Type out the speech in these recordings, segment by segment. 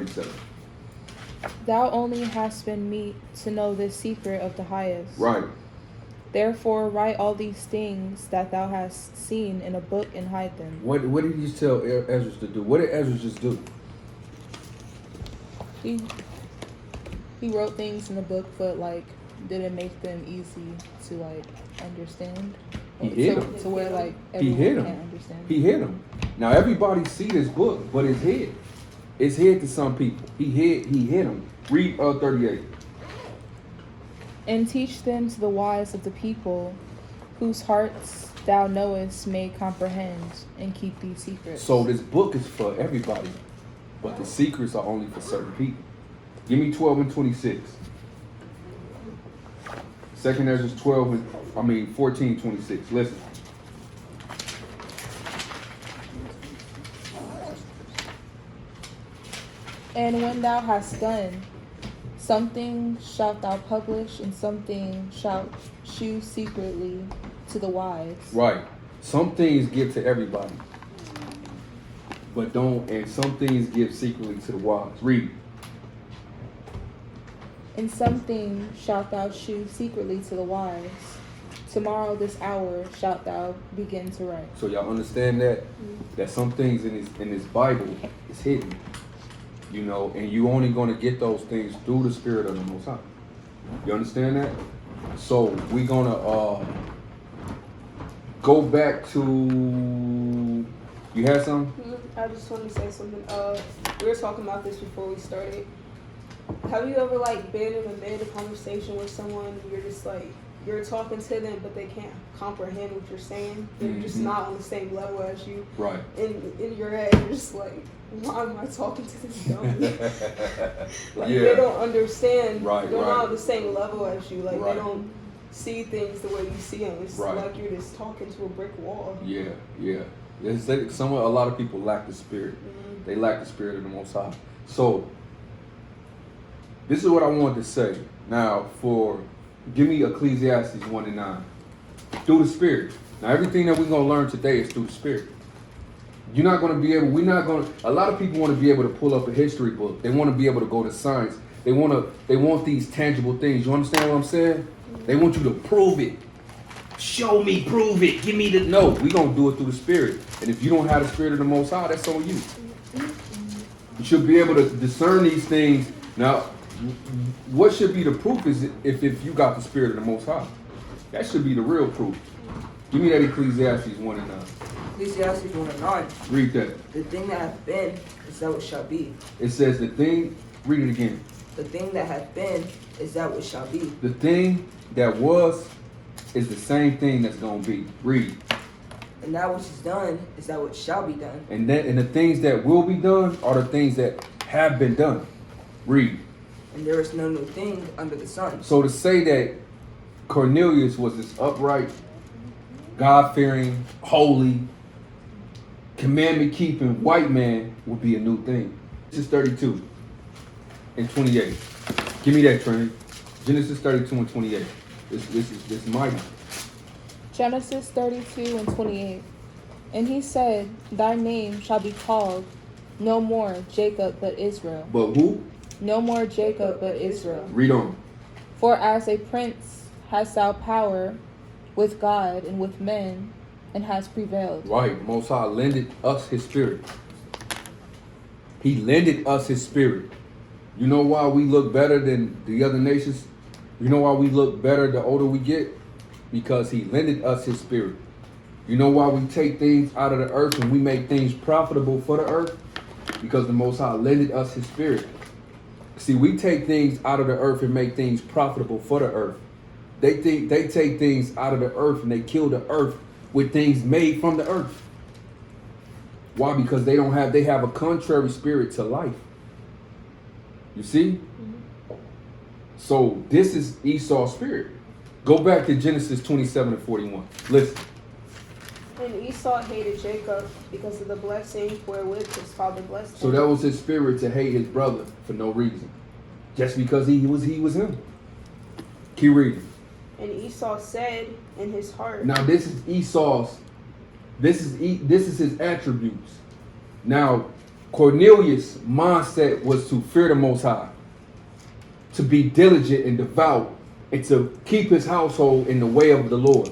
37. Thou only hast been meet to know this secret of the highest. Right. Therefore write all these things that thou hast seen in a book and hide them. What did he tell Ezra to do? What did Ezra just do? He wrote things in the book, but like didn't make them easy to like understand. He hid them. To where like He hid everyone them. can understand. He hid them. Now everybody see this book, but it's hid. It's hid to some people. He hid them. Read 38. And teach them to the wise of the people, whose hearts thou knowest may comprehend and keep these secrets. So this book is for everybody, but the secrets are only for certain people. Give me 12 and 26. Second Ezra 14, 26. Listen. And when thou hast done, something shalt thou publish, and something shalt shew secretly to the wise. Right. Some things give to everybody, but don't, and some things give secretly to the wise. Read. And something shalt thou shew secretly to the wise. Tomorrow this hour shalt thou begin to write. So y'all understand that? That some things in this Bible is hidden. You know, and you only going to get those things through the Spirit of the Most High. You understand that? So we're going to go back to, you had something? I just want to say something. We were talking about this before we started. Have you ever like been in the middle of a conversation with someone, you're just like, you're talking to them, but they can't comprehend what you're saying. They're just not on the same level as you. Right. In your head, you're just like, why am I talking to this dummy? Like Yeah. they don't understand. Right, They're right. not on the same level as you. Like Right. they don't see things the way you see them. It's Right. like you're just talking to a brick wall. Yeah. It's like a lot of people lack the Spirit. They lack the Spirit of the Most High. So this is what I wanted to say. Now, give me Ecclesiastes 1 and 9. Through the Spirit. Now, everything that we're going to learn today is through the Spirit. You're not going to be able, a lot of people want to be able to pull up a history book. They want to be able to go to science. They want these tangible things. You understand what I'm saying? They want you to prove it. Show me, prove it. Give me the, no, we're going to do it through the Spirit. And if you don't have the Spirit of the Most High, that's on you. You should be able to discern these things. Now, what should be the proof is if you got the Spirit of the Most High. That should be the real proof. Give me that Ecclesiastes 1 and 9. Ecclesiastes 1 and 9. Read that. The thing that hath been is that which shall be. It says the thing, read it again. The thing that hath been is that which shall be. The thing that was is the same thing that's going to be. Read. And that which is done is that which shall be done. And the things that will be done are the things that have been done. Read. And there is no new thing under the sun. So to say that Cornelius was this upright, God-fearing, holy, commandment-keeping white man would be a new thing. This is 32 and 28. Give me that, Trinity. Genesis 32 and 28. This is mighty. Genesis 32 and 28. And he said, thy name shall be called no more Jacob but Israel. But who? No more Jacob but Israel. Read on. For as a prince hast thou power with God and with men, and has prevailed. Right. Most High lended us his Spirit. He lended us his Spirit. You know why we look better than the other nations? You know why we look better the older we get? Because he lended us his Spirit. You know why we take things out of the earth and we make things profitable for the earth? Because the Most High lended us his Spirit. See, we take things out of the earth and make things profitable for the earth. They take things out of the earth and they kill the earth with things made from the earth. Why? Because they have a contrary spirit to life. You see? Mm-hmm. So this is Esau's spirit. Go back to Genesis 27 and 41. Listen. And Esau hated Jacob because of the blessing wherewith his father blessed him. So that was his spirit to hate his brother for no reason. Just because he was him. Keep reading. And Esau said in his heart. Now this is Esau's. This is his attributes. Now, Cornelius' mindset was to fear the Most High, to be diligent and devout, and to keep his household in the way of the Lord.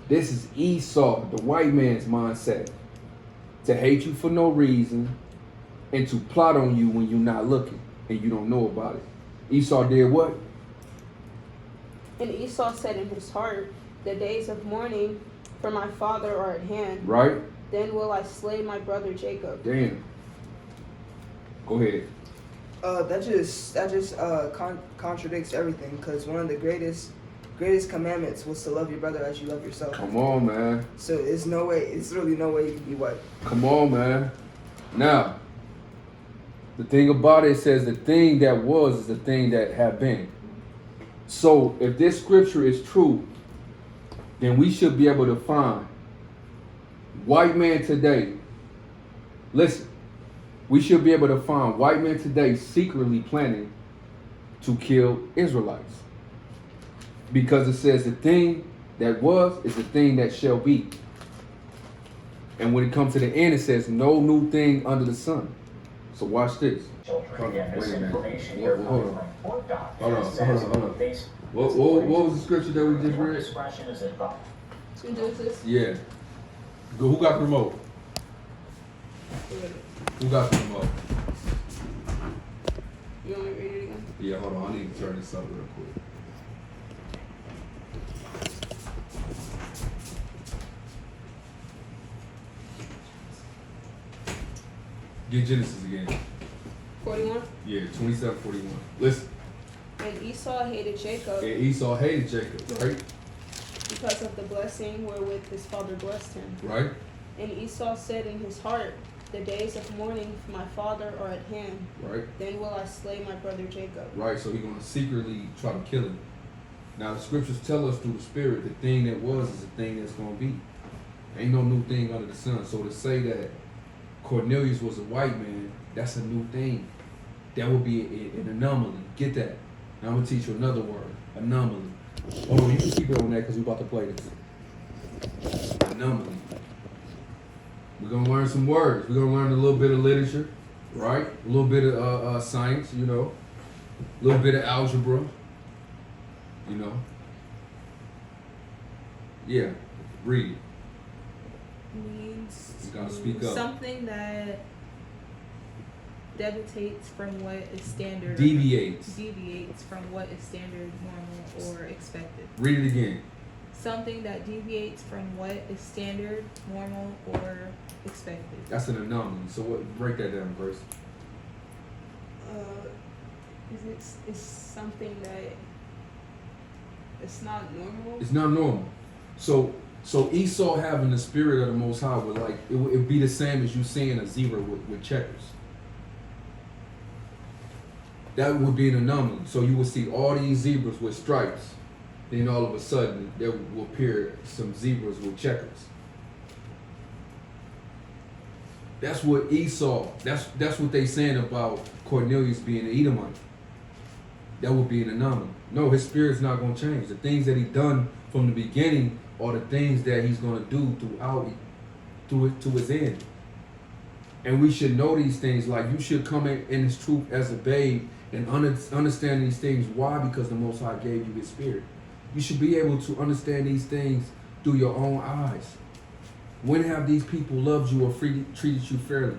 This is Esau, the white man's mindset, to hate you for no reason and to plot on you when you're not looking and you don't know about it. Esau did what? And Esau said in his heart, the days of mourning for my father are at hand. Right? Then will I slay my brother Jacob. Damn. Go ahead. That just contradicts everything, because one of the greatest commandments was to love your brother as you love yourself. Come on, man. So it's really no way you can be what? Come on, man. Now, the thing about it says the thing that was is the thing that have been. So if this scripture is true, then we should be able to find white man today. Listen, we should be able to find white men today secretly planning to kill Israelites. Because it says the thing that was is the thing that shall be. And when it comes to the end, it says no new thing under the sun. So watch this. Hold on, wait a minute. Hold on. What was the scripture that we just read? Genesis. Yeah. Who got the remote? Who got the remote? You want me to read it again? Yeah, hold on. I need to turn this up real quick. Get Genesis again. 41. Yeah, 27:41. Listen. And Esau hated Jacob And Esau hated Jacob, right? because of the blessing wherewith his father blessed him. Right? And Esau said in his heart, the days of mourning for my father are at hand. Right? Then will I slay my brother Jacob. Right, so he's going to secretly try to kill him. Now, the scriptures tell us through the Spirit, the thing that was is the thing that's going to be. Ain't no new thing under the sun. So to say that Cornelius was a white man, that's a new thing. That would be an anomaly. Get that. Now I'm going to teach you another word. Anomaly. Hold on, you can keep it on that because we're about to play this. Anomaly. We're going to learn some words. We're going to learn a little bit of literature, right? A little bit of science, you know. A little bit of algebra, you know. Yeah, read it. Means You gotta speak up. something that deviates from what is standard. Deviates. Deviates from what is standard, normal, or expected. Read it again. Something that deviates from what is standard, normal, or expected. That's an anomaly. So what? Break that down, Grace. It's something that it's not normal. It's not normal. So Esau having the spirit of the Most High would like it would be the same as you seeing a zebra with checkers. That would be an anomaly. So you would see all these zebras with stripes. Then all of a sudden there will appear some zebras with checkers. That's what Esau. That's what they saying about Cornelius being an Edomite. That would be an anomaly. No, his spirit's not going to change. The things that he done from the beginning are the things that he's going to do to his end. And we should know these things. Like you should come in his truth as a babe and understand these things. Why? Because the Most High gave you his spirit. You should be able to understand these things through your own eyes. When have these people loved you or treated you fairly?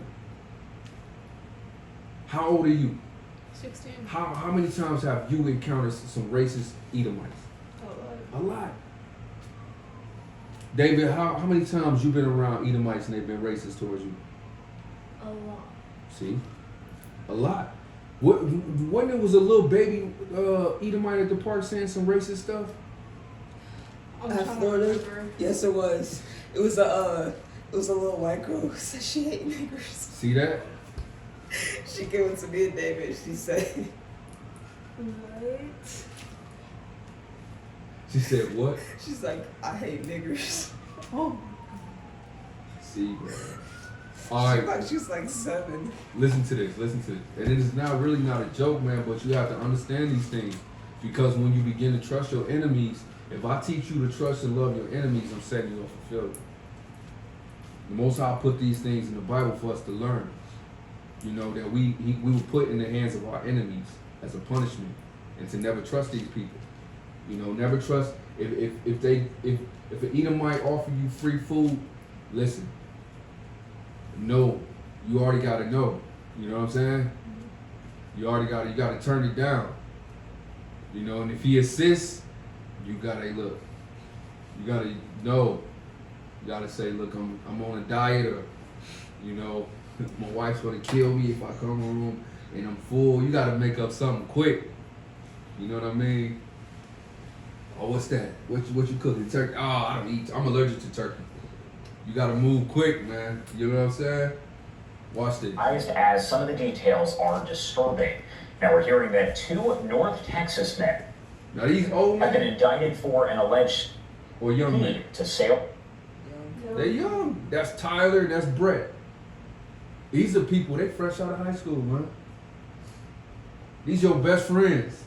How old are you? 16. How many times have you encountered some racist Edomites? Oh, A lot. David, how many times you been around Edomites and they've been racist towards you? a lot. See? A lot. When there was a little baby Edomite at the park saying some racist stuff? I'm At trying to Florida? remember. Yes, it was. It was a little white girl who said she hate niggers. See that? She came up to me and David. She said, What? She said what? she's like, I hate niggers. Oh. See, bro. All right. She's like 7. Listen to this. And it is really not a joke, man, but you have to understand these things. Because when you begin to trust your enemies, if I teach you to trust and love your enemies, I'm setting you up for failure. The Most High put these things in the Bible for us to learn. you know, that we were put in the hands of our enemies as a punishment, and to never trust these people. You know, never trust if an Edomite offer you free food, listen. No, you already gotta know. You know what I'm saying? You gotta turn it down. You know, and if he assists, you gotta look. You gotta know. You gotta say, look, I'm on a diet, or you know, my wife's gonna kill me if I come home and I'm full. You gotta make up something quick. You know what I mean? Oh, what's that? What you cooking? Turkey? Oh, I don't eat. I'm allergic to turkey. You gotta move quick, man. You know what I'm saying? Watch this. As some of the details are disturbing. Now we're hearing that 2 North Texas men Now these old have been men indicted for an alleged or young men? feed to sale. They're young. That's Tyler. That's Brett. These are people. They fresh out of high school, man. These your best friends.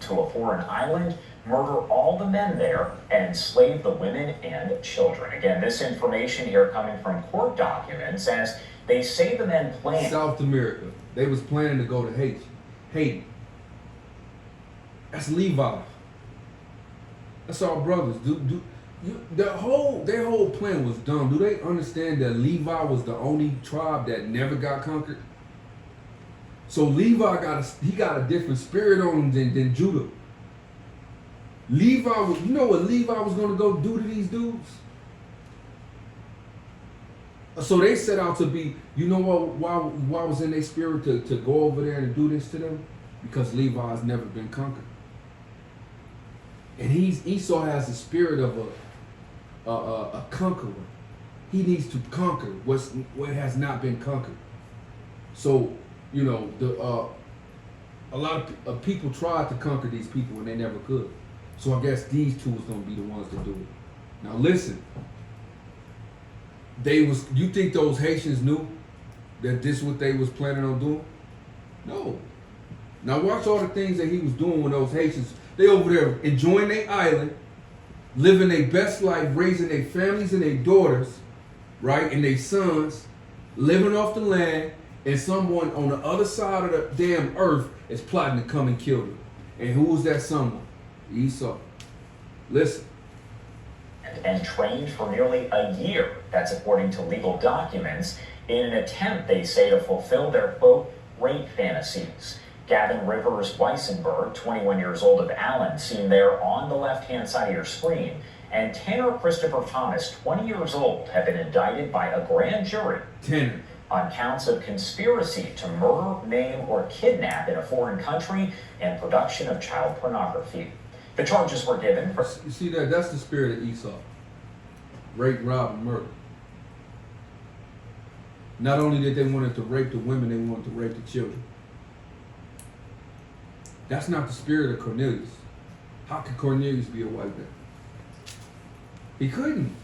To a foreign island, murder all the men there, and enslave the women and children. Again, this information here coming from court documents, as they say the men planned. South America. They was planning to go to Haiti. That's Levi. That's our brothers. Their whole plan was dumb. Do they understand that Levi was the only tribe that never got conquered? So Levi got a different spirit on him than Judah. Levi, you know what Levi was gonna go do to these dudes? So they set out to be, you know what? Why was in their spirit to go over there and do this to them? Because Levi's never been conquered, and Esau has the spirit of a conqueror. He needs to conquer what has not been conquered. So, you know, a lot of people tried to conquer these people and they never could. So I guess these two was gonna be the ones to do it. Now listen, you think those Haitians knew that this is what they was planning on doing? No. Now watch all the things that he was doing with those Haitians. They over there enjoying their island, living their best life, raising their families and their daughters, right, and their sons, living off the land, and someone on the other side of the damn earth is plotting to come and kill them. And who was that someone? Esau. Listen. And trained for nearly a year. That's according to legal documents, in an attempt, they say, to fulfill their, quote, rape fantasies. Gavin Rivers Weissenberg, 21 years old, of Allen, seen there on the left-hand side of your screen, and Tanner Christopher Thomas, 20 years old, have been indicted by a grand jury on counts of conspiracy to murder, maim, or kidnap in a foreign country and production of child pornography. The charges were given for... You see that? That's the spirit of Esau. Rape, rob, and murder. Not only did they wanted to rape the women, they wanted to rape the children. That's not the spirit of Cornelius. How could Cornelius be a white man? He couldn't.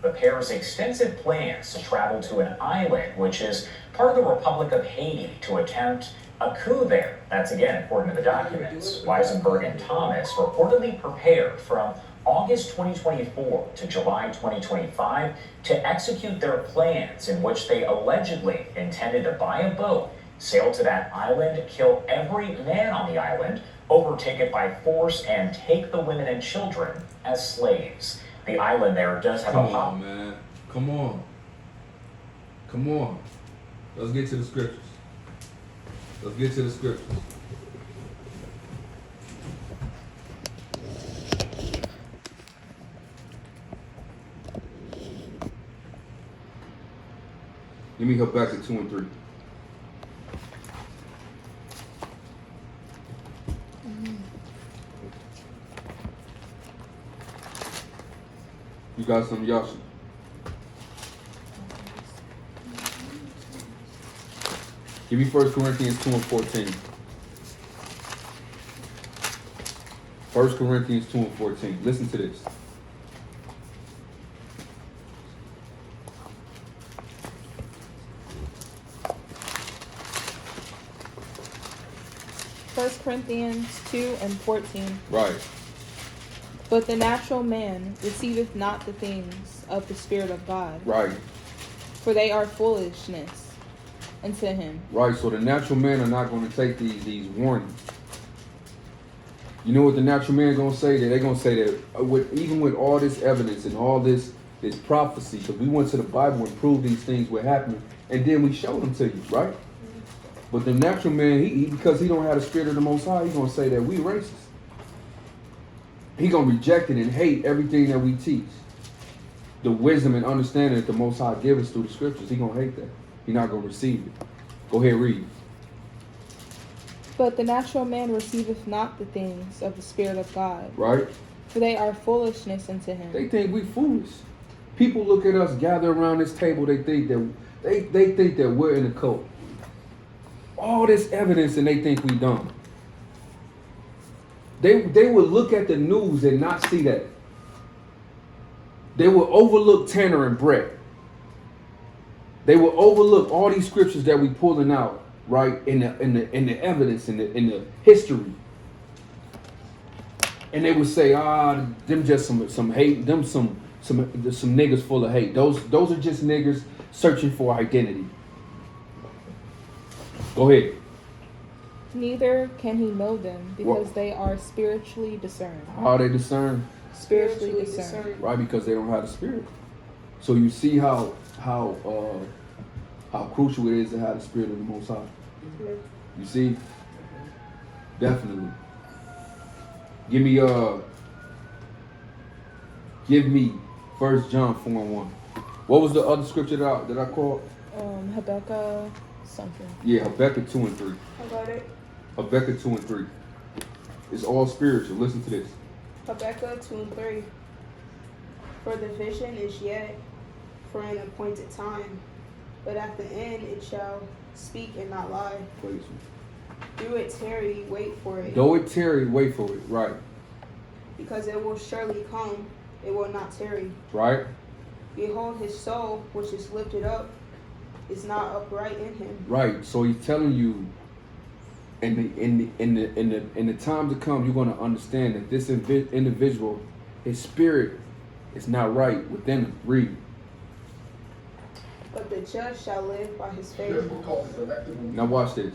The pair's extensive plans to travel to an island, which is part of the Republic of Haiti, to attempt a coup there. That's again according to the documents. Weisenberg and Thomas reportedly prepared from August 2024 to July 2025 to execute their plans, in which they allegedly intended to buy a boat, sail to that island, kill every man on the island, overtake it by force, and take the women and children as slaves. The island there does have Come on, man. Come on. Let's get to the scriptures. Let me go back to 2 and 3. You got some, Yasha? Give me 1 Corinthians 2 and 14. 1 Corinthians 2 and 14. Listen to this. First Corinthians 2 and 14. Right. But the natural man receiveth not the things of the Spirit of God, Right. for they are foolishness unto him. Right. So the natural man are not going to take these warnings. You know what the natural man going to say? That they're going to say that even with all this evidence and all this prophecy, because we went to the Bible and proved these things were happening, and then we showed them to you, right? But the natural man, he because he don't have the Spirit of the Most High, he's going to say that we racist. He going to reject it and hate everything that we teach. The wisdom and understanding that the Most High gives us through the Scriptures, he going to hate that. He's not going to receive it. Go ahead, read. But the natural man receiveth not the things of the Spirit of God, Right? for they are foolishness unto him. They think we foolish. People look at us, gather around this table, they think that they think that we're in a cult. All this evidence and they think we dumb. They would look at the news and not see that. They will overlook Tanner and Brett. They will overlook all these scriptures that we pulling out, right? In the evidence, in the history. And they would say, them just some hate, them some niggas full of hate. Those are just niggas searching for identity. Go ahead. Neither can he know them, because they are spiritually discerned. How are they discerned? Spiritually discerned. Right, because they don't have the Spirit. So you see how crucial it is to have the Spirit of the Most High. You see? Definitely. Give me 1 John 4:1. What was the other scripture that I called? Habakkuk something. Yeah, Habakkuk 2:3. I got it. Habakkuk 2:3. It's all spiritual. Listen to this. Habakkuk 2:3. For the vision is yet for an appointed time, but at the end it shall speak and not lie. Please. Do it tarry, wait for it. Though it tarry, wait for it. Right. Because it will surely come, it will not tarry. Right. Behold, his soul, which is lifted up, is not upright in him. Right. So he's telling you, in the time to come, you're going to understand that this individual, his spirit, is not right within him. Read. But the just shall live by his faith. Now watch this.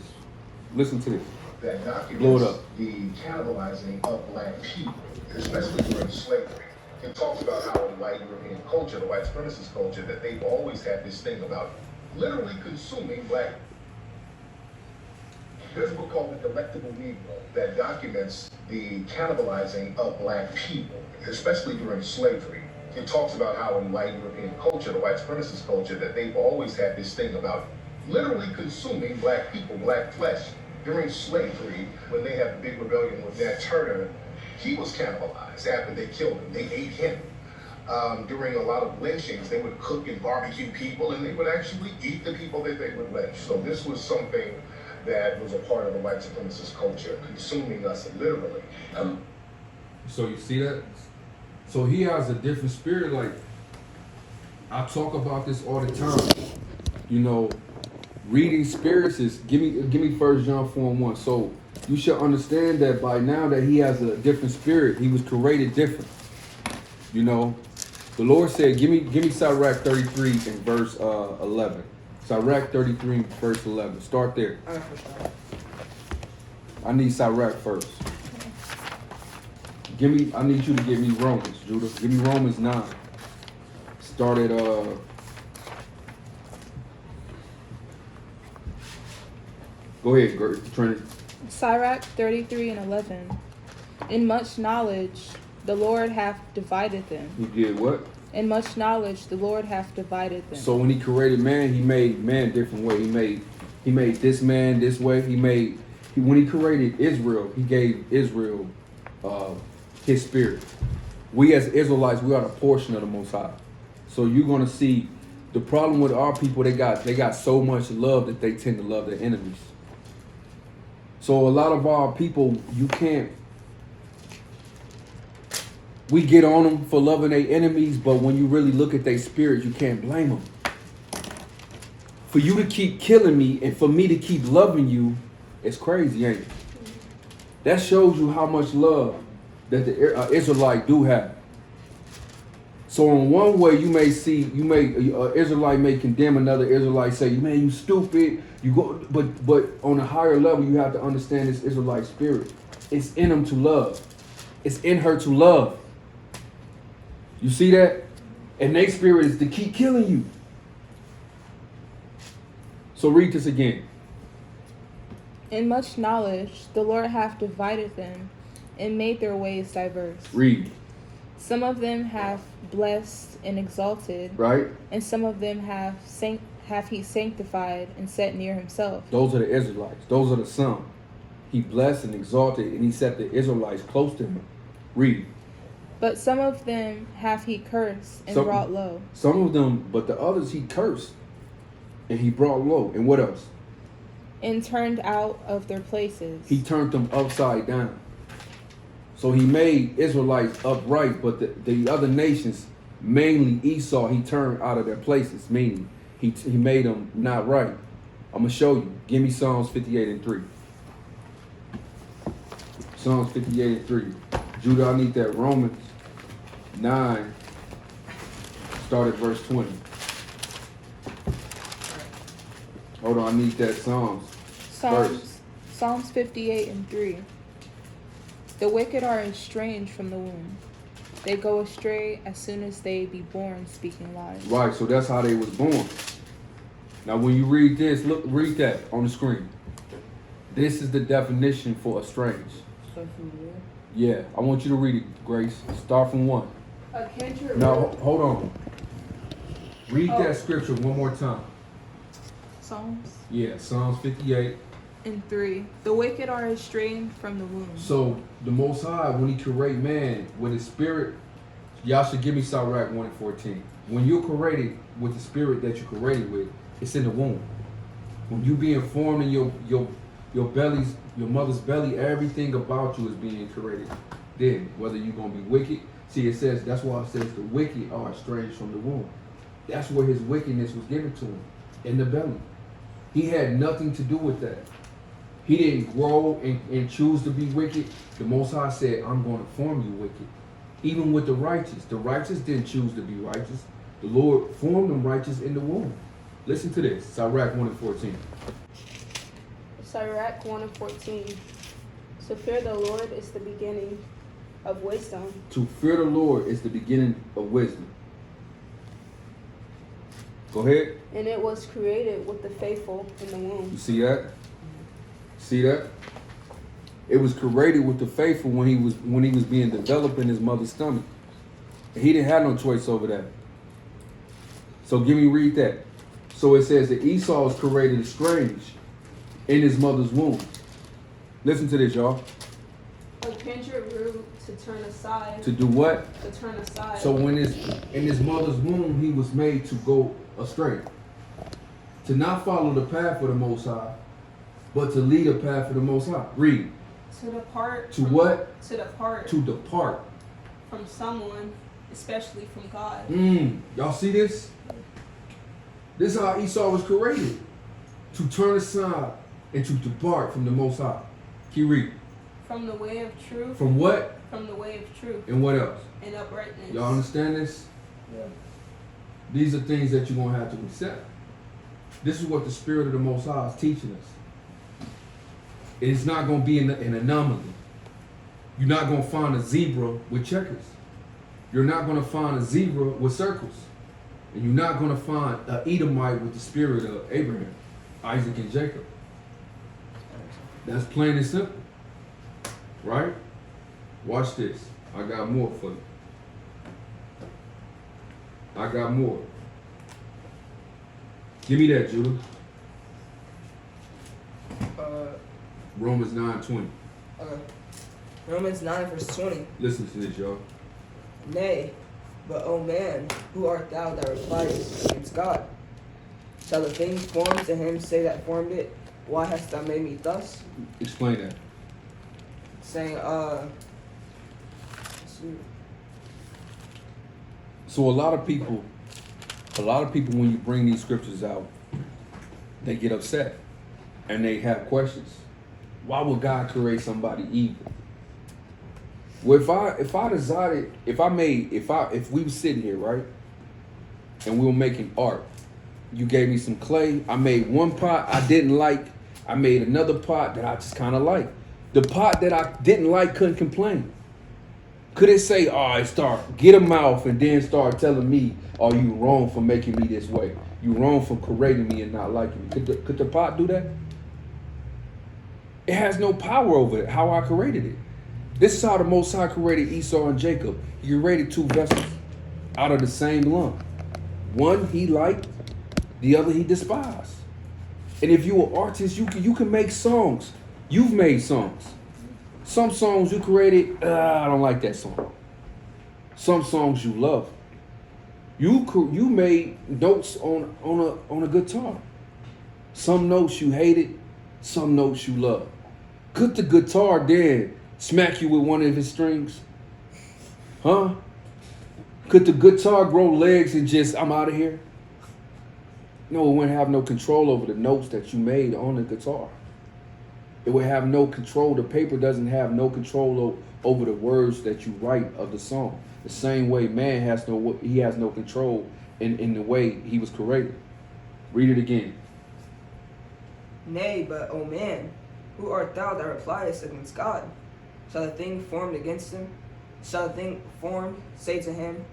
Listen to this. That documents Blow it up. the cannibalizing of black people, especially during slavery. It talks about how in white European culture, the white supremacist culture, that they've always had this thing about literally consuming black. There's a book called The Delectable Negro that documents the cannibalizing of black people, especially during slavery. It talks about how in white European culture, the white supremacist culture, that they've always had this thing about literally consuming black people, black flesh. During slavery, when they had the big rebellion with Nat Turner, he was cannibalized after they killed him. They ate him. During a lot of lynchings, they would cook and barbecue people, and they would actually eat the people that they would lynch. So this was something that was a part of the white supremacist culture, consuming us literally. So you see that? So he has a different spirit. Like, I talk about this all the time. You know, reading spirits is give me 1 John 4:1. So you should understand that by now that he has a different spirit. He was created different. You know, the Lord said, give me Sirach 33 in verse 11. Sirach 33 in verse 11. Start there. I need Sirach first. I need you to give me Romans, Judah. Give me Romans 9. Start at Go ahead, Trinity. Sirach 33 and 11. In much knowledge the Lord hath divided them. He did what? In much knowledge the Lord hath divided them. So when he created man, he made man different way. He made this man this way. When he created Israel, he gave Israel his spirit. We as Israelites, we are the portion of the Most High. So you're gonna see the problem with our people. They got so much love that they tend to love their enemies. So a lot of our people, we get on them for loving their enemies, but when you really look at their spirit, you can't blame them. For you to keep killing me and for me to keep loving you, it's crazy, ain't it? That shows you how much love that the Israelite do have. So in one way, you may see, Israelite may condemn another Israelite, say, man, you stupid. You go, but on a higher level, you have to understand this Israelite spirit. It's in them to love. It's in her to love. You see that? And their spirit is to keep killing you. So read this again. In much knowledge, the Lord hath divided them and made their ways diverse. Read. Some of them have blessed and exalted, Right? and some of them have he sanctified and set near himself. Those are the Israelites. Those are the sons. He blessed and exalted, and he set the Israelites close to him. Read. But some of them hath he cursed and brought low. Some of them, but the others he cursed, and he brought low. And what else? And turned out of their places. He turned them upside down. So he made Israelites upright, but the other nations, mainly Esau, he turned out of their places, meaning he made them not right. I'm going to show you. Give me Psalms 58 and 3. Psalms 58 and 3. Judah, I need that. Romans 9, start at verse 20. Hold on, I need that Psalms 58 and 3. The wicked are estranged from the womb. They go astray as soon as they be born, speaking lies. Right, so that's how they was born. Now when you read this, read that on the screen. This is the definition for estranged. Yeah, I want you to read it, Grace. Start from 1. A kindred. Now, hold on. Read that scripture one more time. Psalms Yeah, Psalms 58. and 3. The wicked are estranged from the womb. So the Most High, when he create man with his spirit, y'all should give me Sirach 1 and 14. When you're created with the spirit that you're created with, it's in the womb. When you being formed in your belly's, your mother's belly, everything about you is being created. Then, whether you're gonna be wicked, see it says, that's why it says the wicked are estranged from the womb. That's where his wickedness was given to him, in the belly. He had nothing to do with that. He didn't grow and choose to be wicked. The Most High said, I'm going to form you wicked. Even with the righteous didn't choose to be righteous. The Lord formed them righteous in the womb. Listen to this, Sirach 1 and 14. Sirach 1 and 14. To fear the Lord is the beginning of wisdom. To fear the Lord is the beginning of wisdom. Go ahead. And it was created with the faithful in the womb. You see that? See that? It was created with the faithful when he was being developed in his mother's stomach. And he didn't have no choice over that. So give me read that. So it says that Esau was created estranged in his mother's womb. Listen to this, y'all. A kindred root to turn aside. To do what? To turn aside. So in his mother's womb, he was made to go astray. To not follow the path of the Most High, but to lead a path of the Most High. Read. To depart. To what? To depart. To depart. From someone, especially from God. Y'all see this? This is how Esau was created. To turn aside and to depart from the Most High. Keep reading. From the way of truth. From what? From the way of truth. And what else? And uprightness. Y'all understand this? Yeah. These are things that you're going to have to accept. This is what the Spirit of the Most High is teaching us. It's not going to be an anomaly. You're not going to find a zebra with checkers. You're not going to find a zebra with circles. And you're not going to find an Edomite with the spirit of Abraham, Isaac, and Jacob. That's plain and simple. Right? Watch this. I got more for you. I got more. Give me that, Judah. Romans 9:20. Okay. Romans 9 verse 20. Listen to this, y'all. Nay, but O man, who art thou that repliest against God? Shall the thing formed to him say that formed it, why hast thou made me thus? Explain that. Saying, So a lot of people, when you bring these scriptures out, they get upset and they have questions. Why would God create somebody evil? Well, if we were sitting here, right, and we were making art, you gave me some clay. I made one pot I didn't like. I made another pot that I just kind of liked. The pot that I didn't like couldn't complain. Could it say, "Oh, start get a mouth," and then start telling me, "Oh, you wrong for making me this way. You wrong for creating me and not liking me." Could the pot do that? It has no power over it. How I created it. This is how the Most High created Esau and Jacob. He created two vessels out of the same lump. One he liked, the other he despised. And if you're an artist, you can make songs. You've made songs. Some songs you created, I don't like that song. Some songs you love. You made notes on a guitar. Some notes you hated, some notes you love. Could the guitar then smack you with one of his strings? Huh? Could the guitar grow legs and just, I'm out of here? No, it wouldn't have no control over the notes that you made on the guitar. It would have no control. The paper doesn't have no control over the words that you write of the song. The same way man has no control in the way he was created. Read it again. Nay, but, O man, who art thou that repliest against God? Shall the thing formed against him? Shall the thing formed say to him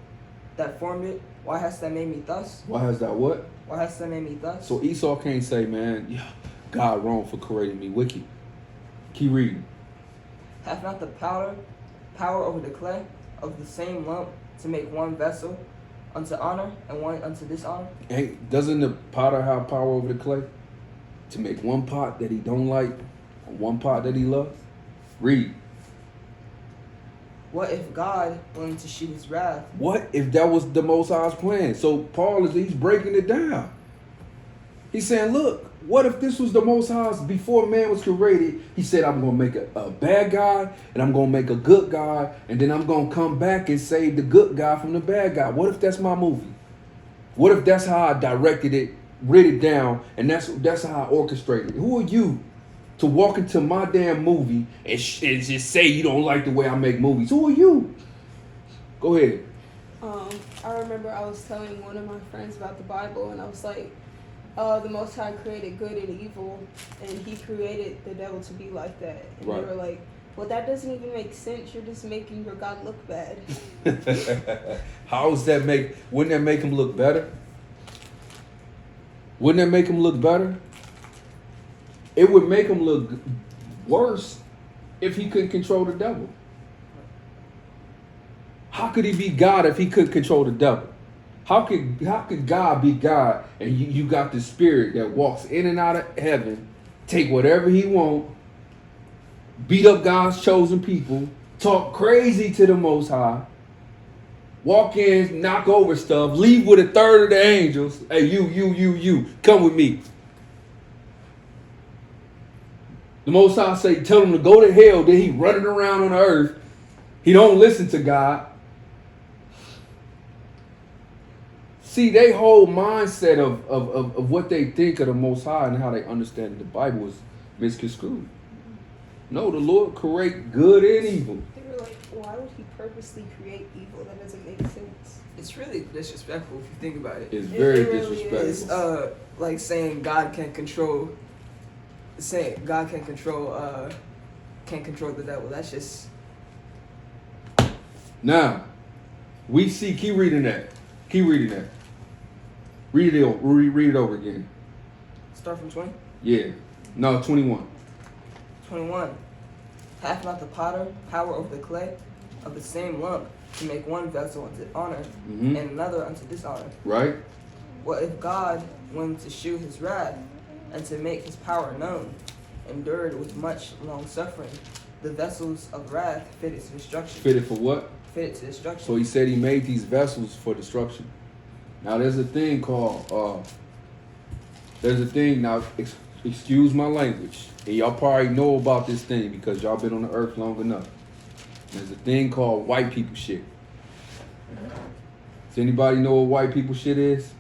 that formed it, why hast thou made me thus? Why has that what? Why hast thou made me thus? So Esau can't say, man, yeah, God wrong for creating me wicked. Keep reading. Hath not the power over the clay of the same lump to make one vessel unto honor and one unto dishonor? Hey, doesn't the potter have power over the clay to make one pot that he don't like and one pot that he loves? Read. What if God wanted to shew his wrath? What if that was the Most High's plan? So Paul he's breaking it down. He's saying, look, what if this was the Most High's before man was created? He said, I'm going to make a bad guy and I'm going to make a good guy. And then I'm going to come back and save the good guy from the bad guy. What if that's my movie? What if that's how I directed it, writ it down, and that's how I orchestrated it? Who are you to walk into my damn movie and just say you don't like the way I make movies? Who are you? Go ahead. I remember I was telling one of my friends about the Bible, and I was like, the Most High created good and evil, and he created the devil to be like that. And Right. they were like, well, that doesn't even make sense. You're just making your God look bad. How does that wouldn't that make him look better? Wouldn't that make him look better? It would make him look worse if he couldn't control the devil. How could he be God if he couldn't control the devil? How could God be God and you got the spirit that walks in and out of heaven, take whatever he want, beat up God's chosen people, talk crazy to the Most High, walk in, knock over stuff, leave with a third of the angels. Hey, you, come with me. The Most High say, tell him to go to hell. Then he running around on the earth. He don't listen to God. See, they whole mindset of what they think of the Most High and how they understand the Bible is misconstrued. No, the Lord create good and evil. They were like, why would he purposely create evil? That doesn't make sense. It's really disrespectful if you think about it. It's very It really disrespectful. is. It's like saying God can't control can't control the devil. That's just Now, we see, keep reading that. Read it over again. start from 20. Yeah. No, 21. 21. Hath not the potter power over the clay of the same lump to make one vessel unto honor Mhm. and another unto dishonor? Right? What if God wanted to shew his wrath and to make his power known, endured with much long suffering, the vessels of wrath fitted to destruction? Fitted for what? Fitted to destruction. So he said he made these vessels for destruction. Now there's a thing called, excuse my language, and y'all probably know about this thing because y'all been on the earth long enough. There's a thing called white people shit. Does anybody know what white people shit is?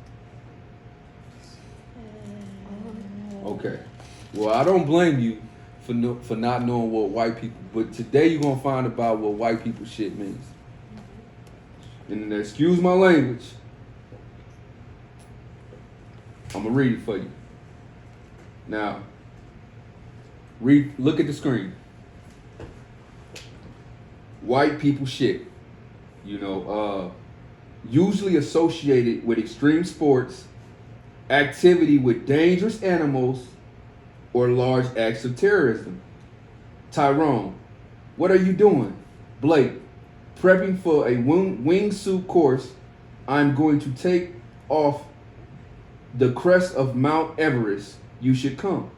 Okay. Well, I don't blame you for not knowing what white people. But today you're gonna find about what white people shit means. And excuse my language. I'm gonna read it for you. Now, look at the screen. White people shit. Usually associated with extreme sports, activity with dangerous animals, or large acts of terrorism. Tyrone, what are you doing? Blake, prepping for a wingsuit course. I'm going to take off the crest of Mount Everest. You should come.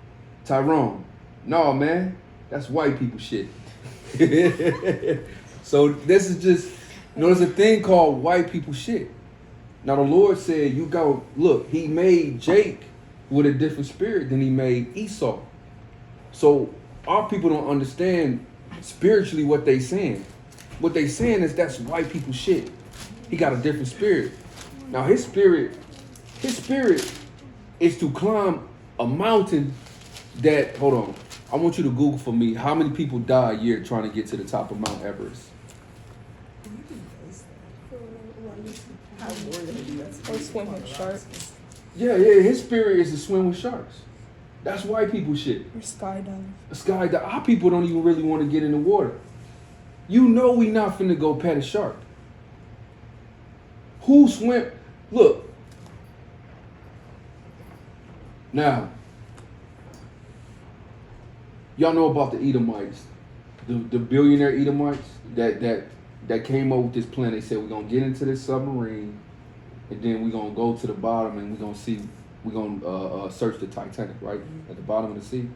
Tyrone, no man, that's white people shit. So this is just, there's a thing called white people shit. Now the Lord said, you go, look, he made Jake with a different spirit than he made Esau. So our people don't understand spiritually what they saying. What they saying is that's white people shit. He got a different spirit. Now his spirit is to climb a mountain that, hold on, I want you to Google for me how many people die a year trying to get to the top of Mount Everest. Or swim with sharks. Yeah, his spirit is to swim with sharks. That's white people shit. Or Skydive. Our people don't even really want to get in the water. You know we not finna go pet a shark. Who swim? Look. Now, y'all know about the Edomites, the billionaire Edomites that came up with this plan. They said we're gonna get into this submarine, and then we're gonna go to the bottom and we're gonna search the Titanic, right, at the bottom of the sea.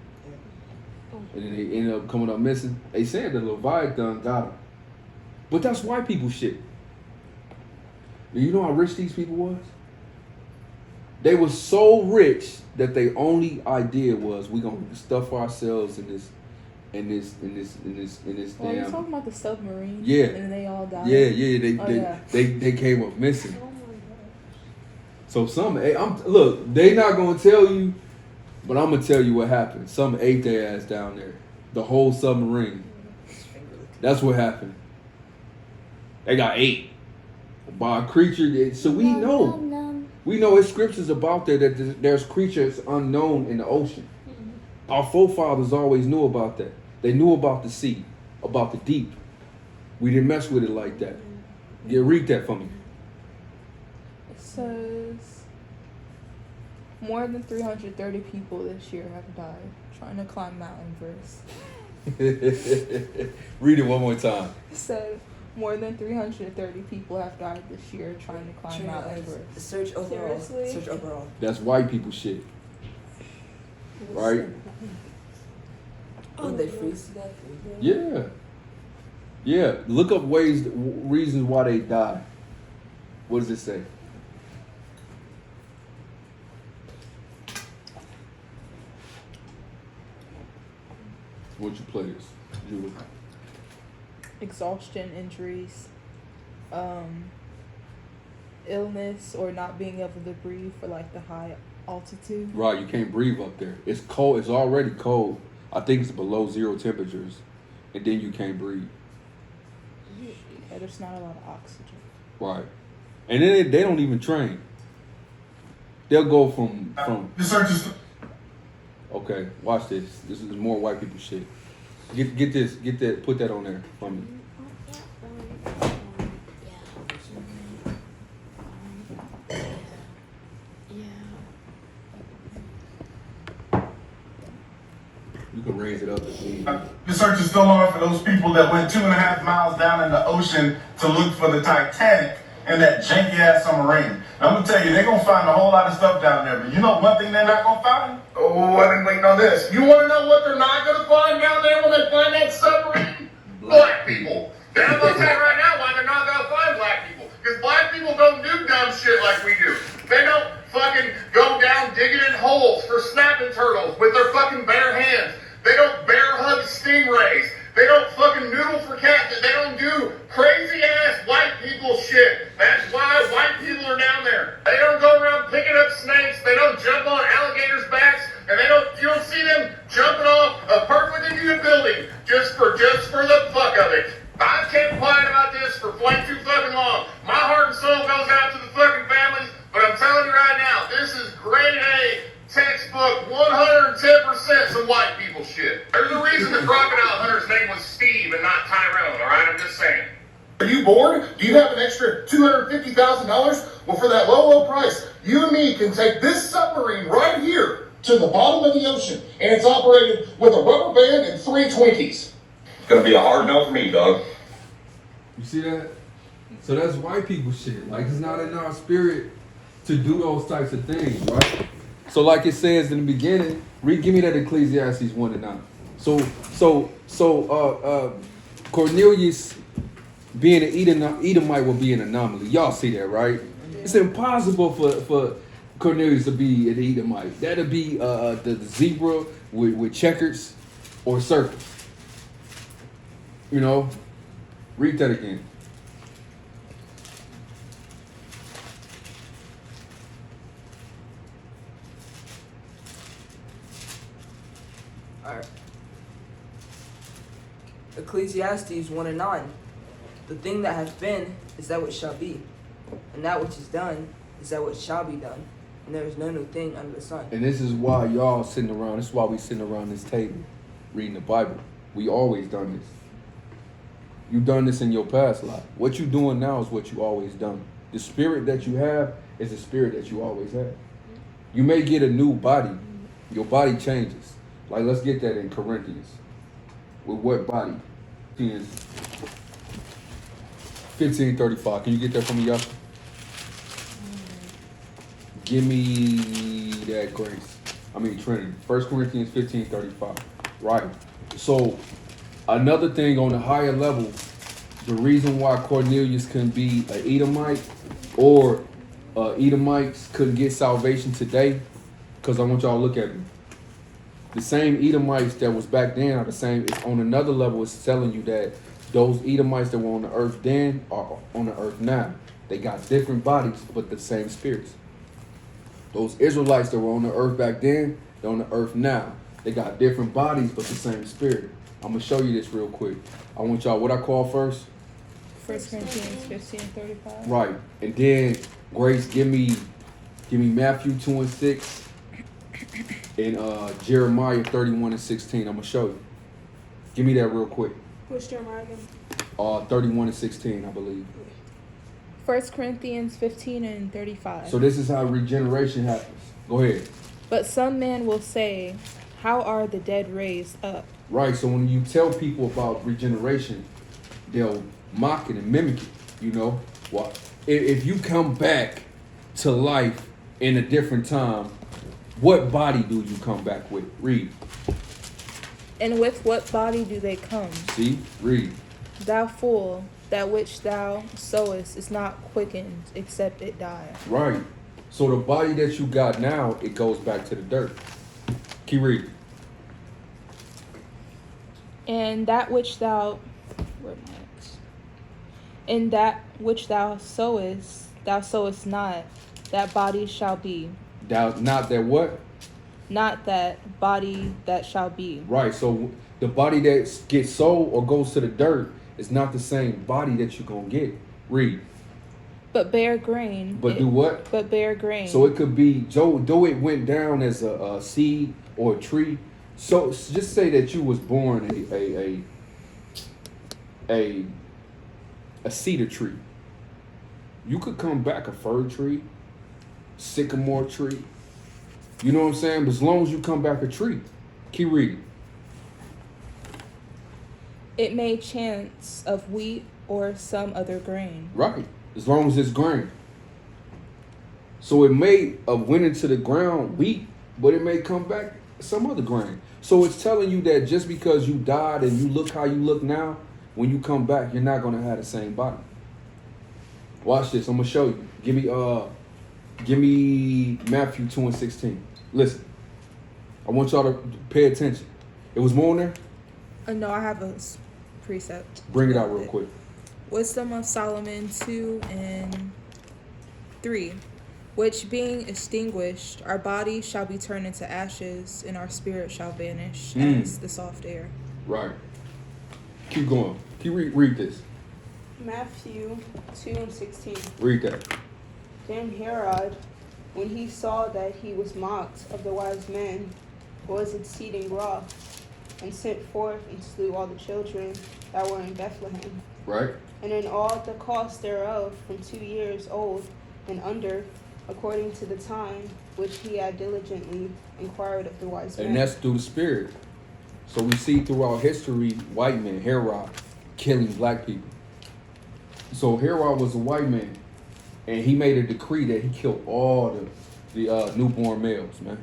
And then they ended up coming up missing. They said the Leviathan got them, but that's white people shit. Do you know how rich these people was? They were so rich that their only idea was we gonna stuff ourselves in this Oh, damn. you talking about the submarine? Yeah. And they all died. Yeah. They came up missing. So they not gonna tell you, but I'm gonna tell you what happened. Some ate their ass down there. The whole submarine. That's what happened. They got ate by a creature. So we know. We know in scriptures about that there's creatures unknown in the ocean. Our forefathers always knew about that. They knew about the sea, about the deep. We didn't mess with it like that. Yeah, read that for me. It says more than 330 people this year have died trying to climb Mount Everest. Read it one more time. It said more than 330 people have died this year trying to climb Mount Everest. Search overall. Seriously? Search overall. That's white people shit. Right? Would they freeze to death? Yeah. Yeah. Look up reasons why they die. What does it say? What'd you play this, Julie? Exhaustion, injuries, illness, or not being able to breathe for like the high altitude. Right, you can't breathe up there. It's cold. It's already cold. I think it's below 0 temperatures, and then you can't breathe. Yeah, there's not a lot of oxygen. Right, and then they don't even train. They'll go from. The search is. Okay, watch this. This is more white people shit. Get this. Get that. Put that on there for me. You can raise it up if you need. The search is still on for those people that went 2.5 miles down in the ocean to look for the Titanic and that janky ass submarine. And I'm gonna tell you, they're gonna find a whole lot of stuff down there, but you know one thing they're not gonna find? Oh, I've been waiting on this. You wanna know what they're not gonna find down there when they find that submarine? Black people. And I'm gonna tell you right now why they're not gonna find black people. Because black people don't do dumb shit like we do. They don't fucking go down digging in holes for snapping turtles with their fucking bare hands. They don't bear hug stingrays. They don't fucking noodle for cats. They don't do crazy ass white people shit. That's why white people are down there. They don't go around picking up snakes. They don't jump on alligators' backs. And you don't see them jumping off of perfectly Textbook 110% some white people shit. There's a reason the crocodile hunter's name was Steve and not Tyrone, alright? I'm just saying. Are you bored? Do you have an extra $250,000? Well, for that low price, you and me can take this submarine right here to the bottom of the ocean, and it's operated with a rubber band and 3 Twinkies. Gonna be a hard no for me, dog. You see that? So that's white people shit. Like, it's not in our spirit to do those types of things, right? So like it says in the beginning, give me that Ecclesiastes 1:9. So Cornelius being an Edomite will be an anomaly. Y'all see that, right? It's impossible for Cornelius to be an Edomite. That'll be the zebra with checkers or circles. You know? Read that again. Alright. Ecclesiastes 1:9. The thing that hath been is that which shall be, and that which is done is that which shall be done, and there is no new thing under the sun. And this is why y'all sitting around, this is why we sitting around this table reading the Bible. We always done this. You done this in your past life. What you doing now is what you always done. The spirit that you have is the spirit that you always had. You may get a new body. Your body changes. Like, let's get that in Corinthians. With what body? 15:35. Can you get that from me, y'all? Give me that grace. Trinity. 1 Corinthians 15:35. Right. So, another thing on the higher level, the reason why Cornelius couldn't be an Edomite or Edomites couldn't get salvation today, because I want y'all to look at me. The same Edomites that was back then are the same. It's on another level, it's telling you that those Edomites that were on the earth then are on the earth now. They got different bodies, but the same spirits. Those Israelites that were on the earth back then, they're on the earth now. They got different bodies, but the same spirit. I'm going to show you this real quick. I want y'all, what I call first? 1 Corinthians 15:35. Right. And then, Grace, give me Matthew 2:6 and Jeremiah 31:16. I'm going to show you. Give me that real quick. What's Jeremiah again? 31:16, I believe. 1 Corinthians 15:35. So this is how regeneration happens. Go ahead. But some man will say, how are the dead raised up? Right, so when you tell people about regeneration, they'll mock it and mimic it, you know? Well, if you come back to life in a different time, what body do you come back with? Read. And with what body do they come? See? Read. Thou fool, that which thou sowest is not quickened, except it die. Right. So the body that you got now, it goes back to the dirt. Keep reading. And that which thou, in that which thou sowest not, that body shall be. Not that what? Not that body that shall be. Right, so the body that gets sold or goes to the dirt is not the same body that you're going to get. Read. But bear grain. But do what? But bear grain. So it could be, though it went down as a seed or a tree. So just say that you was born a cedar tree. You could come back a fir tree, sycamore tree. You know what I'm saying? But as long as you come back a tree. Keep reading. It may chance of wheat or some other grain. Right. As long as it's grain. So it may have went into the ground wheat, but it may come back some other grain. So it's telling you that just because you died and you look how you look now, when you come back, you're not going to have the same body. Watch this. I'm going to show you. Give me Matthew 2:16. Listen. I want y'all to pay attention. It was more in there? No, I have a precept. Bring it out real quick. Wisdom of Solomon 2:3. Which being extinguished, our body shall be turned into ashes, and our spirit shall vanish as the soft air. Right. Keep going. Read this. Matthew 2:16. Read that. Then Herod when he saw that he was mocked of the wise men, was exceeding wroth, and sent forth and slew all the children that were in Bethlehem, Right? and in all the cost thereof from 2 years old and under, according to the time which he had diligently inquired of the wise men. And that's through the Spirit. So we see throughout history, white men, Herod, killing black people. So Herod was a white man, and he made a decree that he killed all the newborn males, man.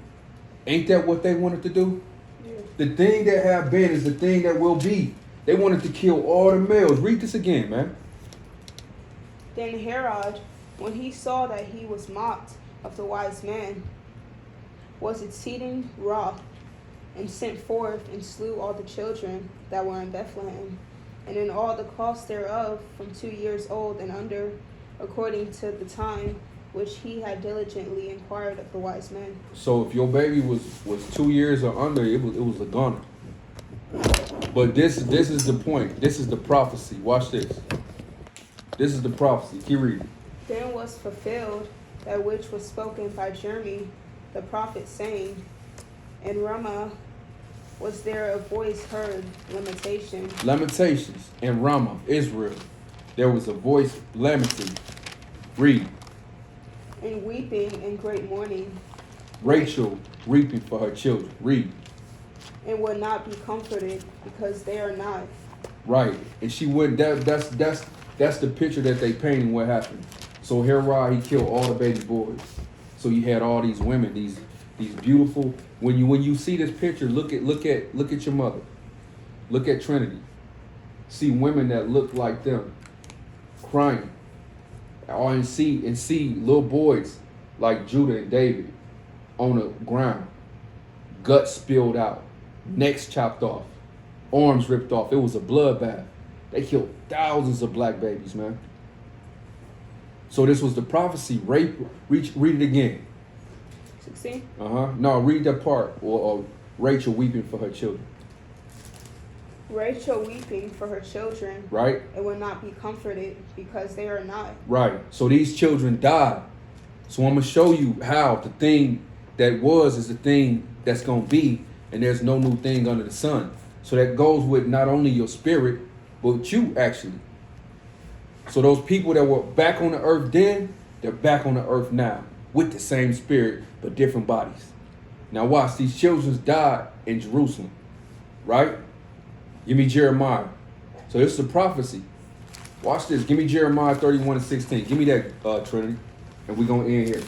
Ain't that what they wanted to do? Yeah. The thing that have been is the thing that will be. They wanted to kill all the males. Read this again, man. Then Herod, when he saw that he was mocked of the wise men, was exceeding wroth, and sent forth and slew all the children that were in Bethlehem, and in all the cost thereof from 2 years old and under, according to the time which he had diligently inquired of the wise men. So if your baby was 2 years or under, it was a gunner. But this is the point. This is the prophecy. Watch this. This is the prophecy. Keep reading. Then was fulfilled that which was spoken by Jeremy the prophet, saying, in Ramah was there a voice heard, lamentation. Lamentations in Ramah, Israel. There was a voice lamenting. Read. And weeping and great mourning, Rachel weeping for her children. Read. and would not be comforted, because they are not. Right. And she would. That's the picture that they painting what happened. So Herod, he killed all the baby boys. So you had all these women, these beautiful. When you see this picture, look at your mother. Look at Trinity. See women that look like them, crying. And see little boys like Judah and David on the ground, guts spilled out, necks chopped off, arms ripped off. It was a bloodbath. They killed thousands of black babies, man. So this was the prophecy. Read it again. 16. No, read that part. Or Rachel weeping for her children. Rachel weeping for her children, Right? and would not be comforted, because they are not. Right. So these children died. So I'm going to show you how the thing that was is the thing that's going to be, and there's no new thing under the sun. So that goes with not only your spirit, but with you actually. So those people that were back on the earth then, they're back on the earth now with the same spirit, but different bodies. Now watch, these children died in Jerusalem, right? Give me Jeremiah. So this is a prophecy. Watch this. Give me Jeremiah 31:16. Give me that, Trinity. And we're going to end here.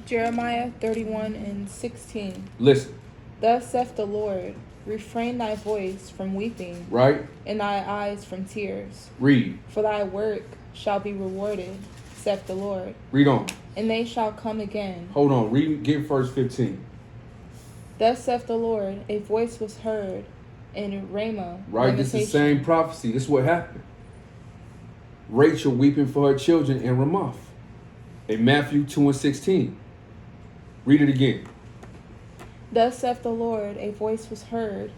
Jeremiah 31:16. Listen, Thus saith the Lord, refrain thy voice from weeping, right? and thy eyes from tears. Read. For thy work shall be rewarded, saith the Lord, Read on. and they shall come again. Hold on. Read. Give verse 15. Thus saith the Lord, a voice was heard in Ramah. Right? This is the lamentation. same prophecy. This is what happened. Rachel weeping for her children in Ramah. In Matthew 2:16. Read it again. Thus saith the Lord, a voice was heard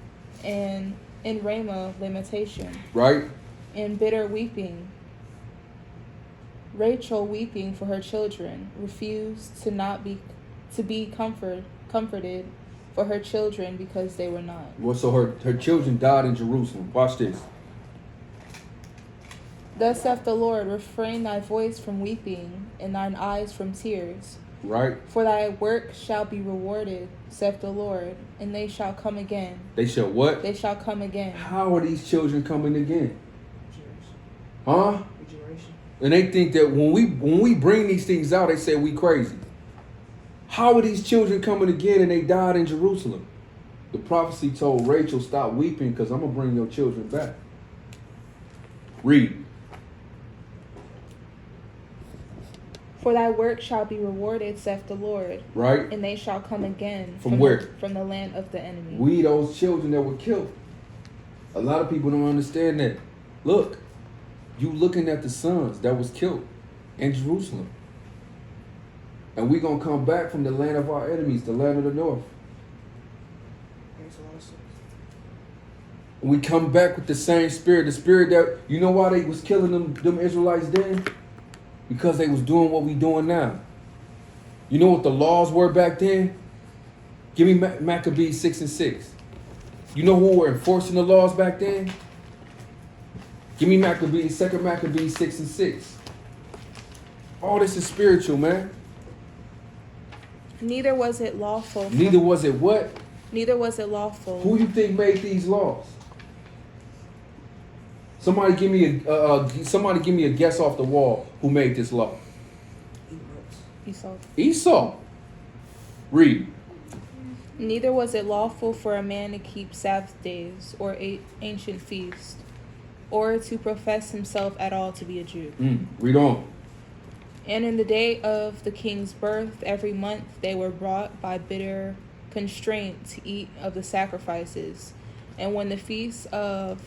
in Ramah lamentation, Right? and bitter weeping. Rachel weeping for her children, refused to be comforted for her children, because they were not. Well, so her children died in Jerusalem. Watch this. Thus saith the Lord, refrain thy voice from weeping, and thine eyes from tears. Right? For thy work shall be rewarded, saith the Lord, and they shall come again. They shall what? They shall come again. How are these children coming again? Huh? Regeneration. And they think that when we bring these things out, they say we crazy. How are these children coming again and they died in Jerusalem? The prophecy told Rachel, stop weeping because I'm going to bring your children back. Read. For thy work shall be rewarded, saith the Lord, Right? and they shall come again. From where? From the land of the enemy. We those children that were killed. A lot of people don't understand that. Look, you looking at the sons that was killed in Jerusalem. And we going to come back from the land of our enemies, the land of the north. Makes a lot of sense. We come back with the same spirit. The spirit that, you know why they was killing them Israelites then? Because they was doing what we doing now. You know what the laws were back then? Give me Maccabees 6 and 6. You know who were enforcing the laws back then? Give me Maccabees, 2 Maccabees 6 and 6. All this is spiritual, man. Neither was it lawful. Neither was it what? Neither was it lawful. Who you think made these laws? Somebody give me a guess off the wall who made this law. Esau. Esau. Read. Neither was it lawful for a man to keep Sabbath days or ancient feasts, or to profess himself at all to be a Jew. Read on. And in the day of the king's birth, every month they were brought by bitter constraint to eat of the sacrifices. And when the feast of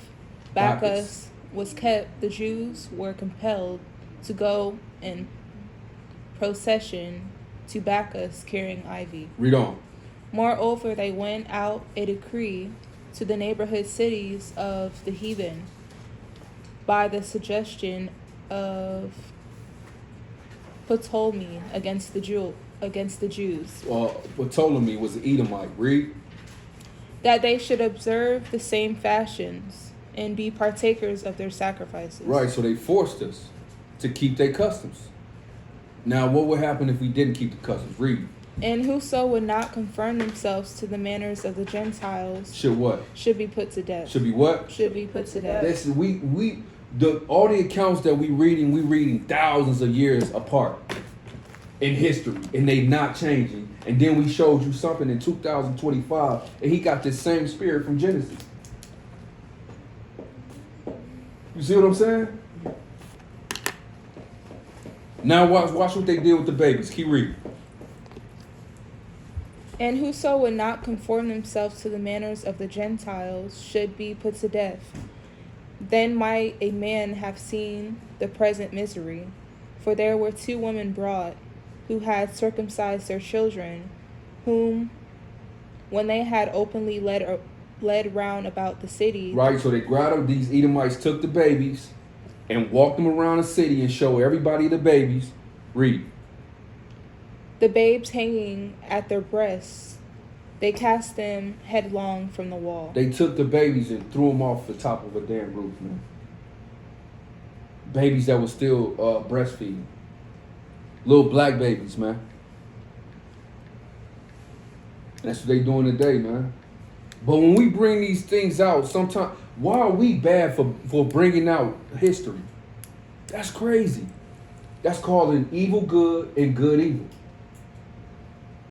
Bacchus was kept, the Jews were compelled to go in procession to Bacchus carrying ivy. Read on. Moreover, they went out a decree to the neighborhood cities of the heathen by the suggestion of Ptolemy against the Jews. Ptolemy was an Edomite. Read. That they should observe the same fashions and be partakers of their sacrifices. Right, so they forced us to keep their customs. Now, what would happen if we didn't keep the customs? Read. And whoso would not conform themselves to the manners of the Gentiles Should what? should be put to death. Should be what? Should be put to death. Listen, all the accounts that we reading thousands of years apart in history, and they not changing. And then we showed you something in 2025, and he got this same spirit from Genesis. You see what I'm saying? Now watch what they did with the babies. Keep reading. And whoso would not conform themselves to the manners of the Gentiles should be put to death. Then might a man have seen the present misery. For there were 2 women brought, who had circumcised their children, whom, when they had openly led round about the city. Right, so they grabbed these Edomites, took the babies, and walked them around the city and showed everybody the babies. Read. The babes hanging at their breasts, they cast them headlong from the wall. They took the babies and threw them off the top of a damn roof, man. Babies that were still breastfeeding. Little black babies, man. That's what they doing today, man. But when we bring these things out, sometimes, why are we bad for bringing out history? That's crazy. That's calling evil good and good evil.